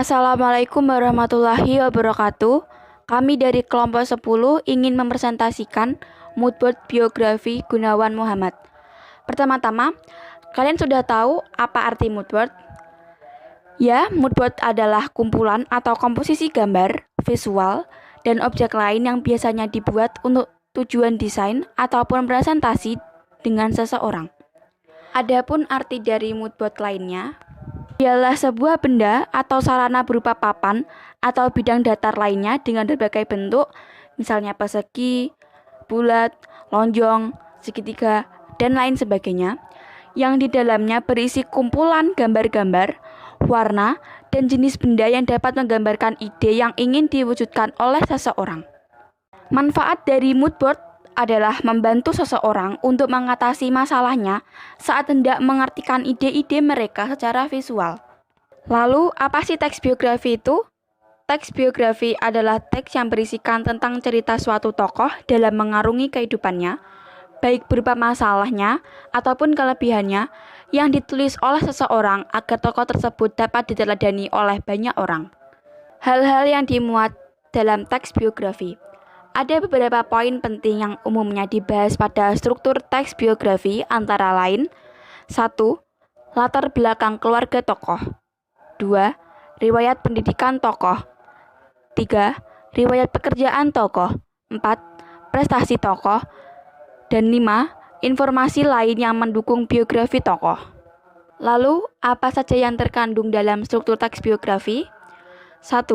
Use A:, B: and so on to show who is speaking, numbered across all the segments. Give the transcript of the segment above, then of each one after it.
A: Assalamualaikum warahmatullahi wabarakatuh. Kami dari kelompok 10 ingin mempresentasikan moodboard biografi Gunawan Muhammad. Pertama-tama, kalian sudah tahu apa arti moodboard? Ya, moodboard adalah kumpulan atau komposisi gambar, visual, dan objek lain yang biasanya dibuat untuk tujuan desain ataupun presentasi dengan seseorang. Adapun arti dari moodboard lainnya, ialah sebuah benda atau sarana berupa papan atau bidang datar lainnya dengan berbagai bentuk, misalnya persegi, bulat, lonjong, segitiga, dan lain sebagainya, yang di dalamnya berisi kumpulan gambar-gambar, warna, dan jenis benda yang dapat menggambarkan ide yang ingin diwujudkan oleh seseorang. Manfaat dari moodboard adalah membantu seseorang untuk mengatasi masalahnya saat hendak mengartikan ide-ide mereka secara visual. Lalu, apa sih teks biografi itu? Teks biografi adalah teks yang berisikan tentang cerita suatu tokoh dalam mengarungi kehidupannya, baik berupa masalahnya ataupun kelebihannya, yang ditulis oleh seseorang agar tokoh tersebut dapat diteladani oleh banyak orang. Hal-hal yang dimuat dalam teks biografi. Ada beberapa poin penting yang umumnya dibahas pada struktur teks biografi, antara lain 1. Latar belakang keluarga tokoh. 2. Riwayat pendidikan tokoh. 3. Riwayat pekerjaan tokoh. 4. Prestasi tokoh. Dan 5. Informasi lain yang mendukung biografi tokoh. Lalu, apa saja yang terkandung dalam struktur teks biografi? 1.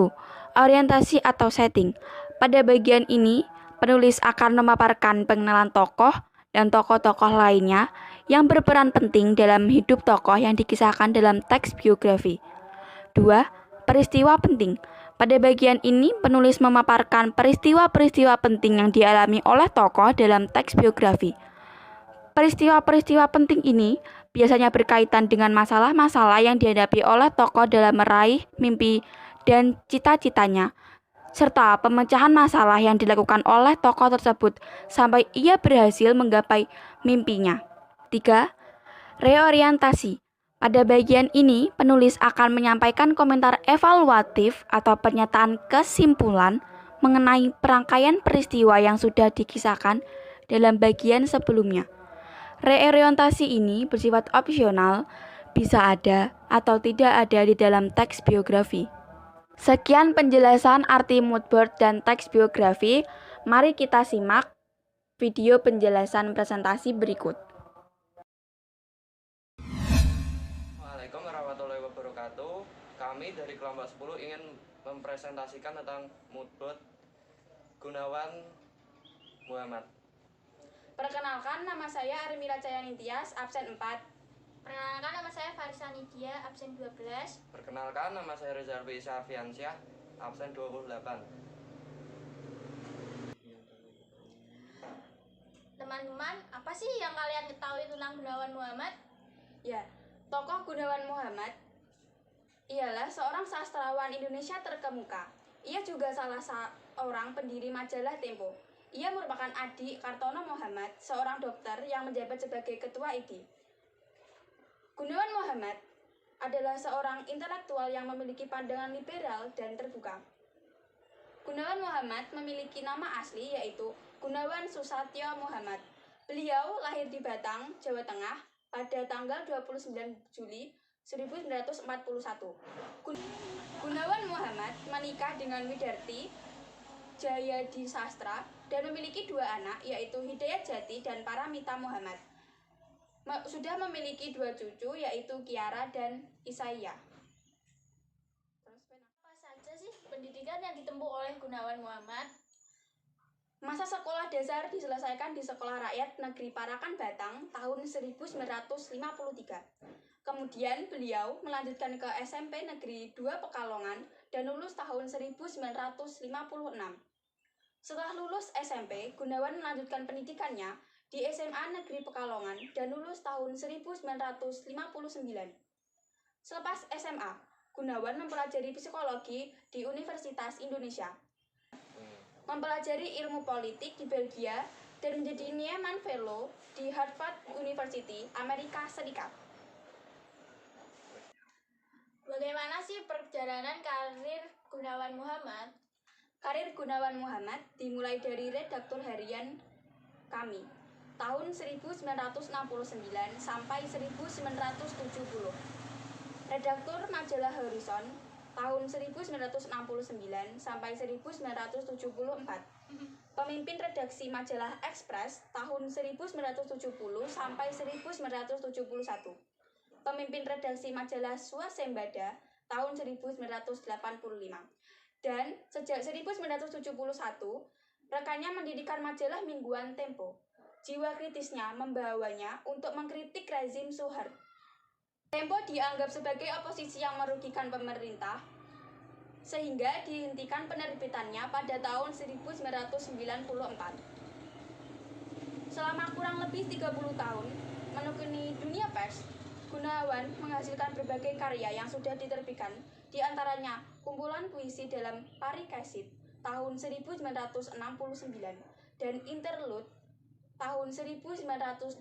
A: Orientasi atau setting. Pada bagian ini, penulis akan memaparkan pengenalan tokoh dan tokoh-tokoh lainnya yang berperan penting dalam hidup tokoh yang dikisahkan dalam teks biografi. 2. Peristiwa penting. Pada bagian ini, penulis memaparkan peristiwa-peristiwa penting yang dialami oleh tokoh dalam teks biografi. Peristiwa-peristiwa penting ini biasanya berkaitan dengan masalah-masalah yang dihadapi oleh tokoh dalam meraih mimpi dan cita-citanya, serta pemecahan masalah yang dilakukan oleh tokoh tersebut sampai ia berhasil menggapai mimpinya. 3. Reorientasi. Pada bagian ini, penulis akan menyampaikan komentar evaluatif atau pernyataan kesimpulan mengenai perangkaian peristiwa yang sudah dikisahkan dalam bagian sebelumnya. Reorientasi ini bersifat opsional, bisa ada atau tidak ada di dalam teks biografi. Sekian penjelasan arti moodboard dan teks biografi. Mari kita simak video penjelasan presentasi berikut.
B: Assalamualaikum warahmatullahi wabarakatuh. Kami dari kelompok 10 ingin mempresentasikan tentang moodboard Gunawan Muhammad.
C: Perkenalkan, nama saya Armila Cayanitias, absen 4.
D: Perkenalkan, nama saya Farisa Nidia, absen 12.
B: Perkenalkan, nama saya Rizalwi Syafiansyah, absen 28.
D: Teman-teman, apa sih yang kalian ketahui tentang Gunawan Muhammad?
C: Ya, tokoh Gunawan Muhammad ialah seorang sastrawan Indonesia terkemuka. Ia juga salah seorang pendiri majalah Tempo. Ia merupakan adik Kartono Muhammad, seorang dokter yang menjabat sebagai ketua ID. Gunawan Muhammad adalah seorang intelektual yang memiliki pandangan liberal dan terbuka. Gunawan Muhammad memiliki nama asli yaitu Gunawan Susatyo Muhammad. Beliau lahir di Batang, Jawa Tengah pada tanggal 29 Juli 1941. Gunawan Muhammad menikah dengan Widarti Jayadi Sastra dan memiliki 2 anak yaitu Hidayat Jati dan Paramita Muhammad. Sudah memiliki 2 cucu yaitu Kiara dan Isaiah.
D: Apa saja sih pendidikan yang ditempuh oleh Gunawan Muhammad?
C: Masa sekolah dasar diselesaikan di Sekolah Rakyat Negeri Parakan Batang tahun 1953. Kemudian beliau melanjutkan ke SMP Negeri 2 Pekalongan dan lulus tahun 1956. Setelah lulus SMP, Gunawan melanjutkan pendidikannya di SMA Negeri Pekalongan dan lulus tahun 1959. Selepas SMA, Gunawan mempelajari psikologi di Universitas Indonesia, mempelajari ilmu politik di Belgia, dan menjadi Nieman Fellow di Harvard University, Amerika Serikat.
D: Bagaimana sih perjalanan karir Gunawan Muhammad?
C: Karir Gunawan Muhammad dimulai dari redaktur harian kami tahun 1969 sampai 1970. Redaktur majalah Horizon tahun 1969 sampai 1974. Pemimpin redaksi majalah Express tahun 1970 sampai 1971. Pemimpin redaksi majalah Swasembada tahun 1985. Dan sejak 1971, rekannya mendirikan majalah mingguan Tempo. Jiwa kritisnya membawanya untuk mengkritik rezim Soeharto. Tempo dianggap sebagai oposisi yang merugikan pemerintah, sehingga dihentikan penerbitannya pada tahun 1994. Selama kurang lebih 30 tahun menekuni dunia pers, Gunawan menghasilkan berbagai karya yang sudah diterbitkan, di antaranya kumpulan puisi dalam Parikesit tahun 1969 dan Interlude tahun 1971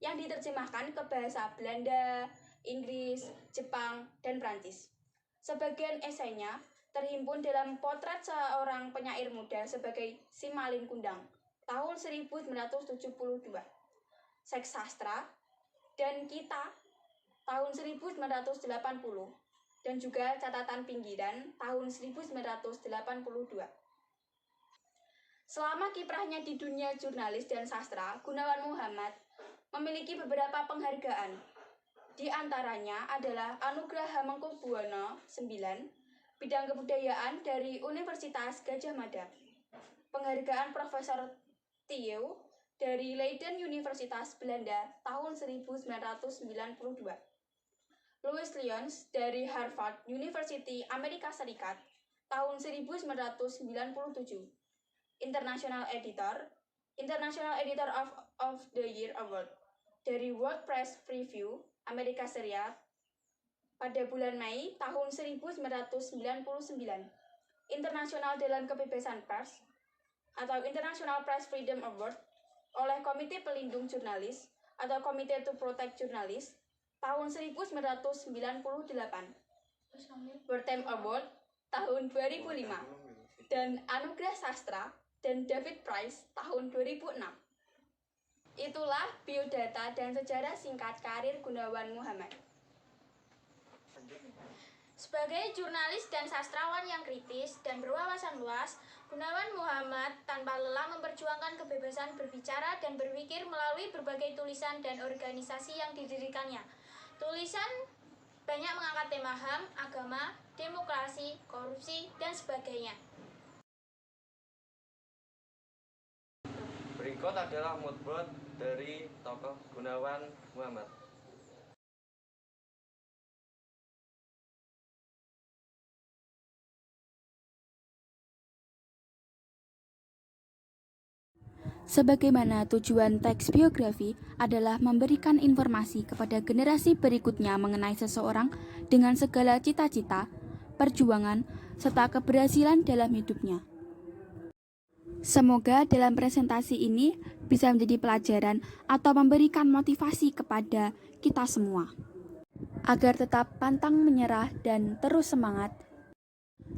C: yang diterjemahkan ke bahasa Belanda, Inggris, Jepang, dan Prancis. Sebagian esainya terhimpun dalam Potret Seorang Penyair Muda sebagai Si Malin Kundang tahun 1972, Seks Sastra, dan Kita tahun 1980, dan juga Catatan Pinggiran tahun 1982. Selama kiprahnya di dunia jurnalis dan sastra, Gunawan Muhammad memiliki beberapa penghargaan. Di antaranya adalah Anugerah Hamengkubuwono IX, bidang kebudayaan dari Universitas Gadjah Mada, penghargaan Profesor Theo dari Leiden Universitas Belanda tahun 1992, Louis Lyons dari Harvard University Amerika Serikat tahun 1997, International Editor of the Year Award dari World Press Review Amerika Serikat pada bulan Mei tahun 1999, Internasional dalam Kebebasan Pers atau International Press Freedom Award oleh Komite Pelindung Jurnalis atau Committee to Protect Journalists tahun 1998, Wertham Award tahun 2005, dan Anugerah Sastra dan David Prize tahun 2006. Itulah biodata dan sejarah singkat karir Gunawan Muhammad.
D: Sebagai jurnalis dan sastrawan yang kritis dan berwawasan luas, Gunawan Muhammad tanpa lelah memperjuangkan kebebasan berbicara dan berpikir melalui berbagai tulisan dan organisasi yang didirikannya. Tulisan banyak mengangkat tema HAM, agama, demokrasi, korupsi, dan sebagainya.
B: Berikut adalah moodboard dari tokoh Gunawan Muhammad.
A: Sebagaimana tujuan teks biografi adalah memberikan informasi kepada generasi berikutnya mengenai seseorang dengan segala cita-cita, perjuangan, serta keberhasilan dalam hidupnya. Semoga dalam presentasi ini bisa menjadi pelajaran atau memberikan motivasi kepada kita semua, agar tetap pantang menyerah dan terus semangat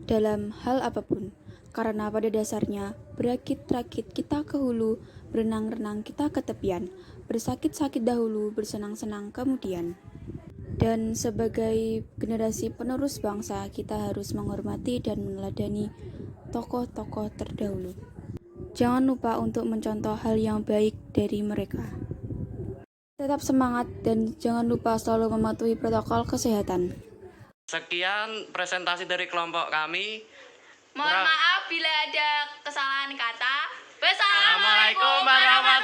A: dalam hal apapun. Karena pada dasarnya, berakit-rakit kita ke hulu, berenang-renang kita ke tepian, bersakit-sakit dahulu, bersenang-senang kemudian. Dan sebagai generasi penerus bangsa, kita harus menghormati dan meneladani tokoh-tokoh terdahulu. Jangan lupa untuk mencontoh hal yang baik dari mereka. Tetap semangat dan jangan lupa selalu mematuhi protokol kesehatan.
B: Sekian presentasi dari kelompok kami.
C: Mohon maaf bila ada kesalahan kata.
B: Assalamualaikum warahmatullahi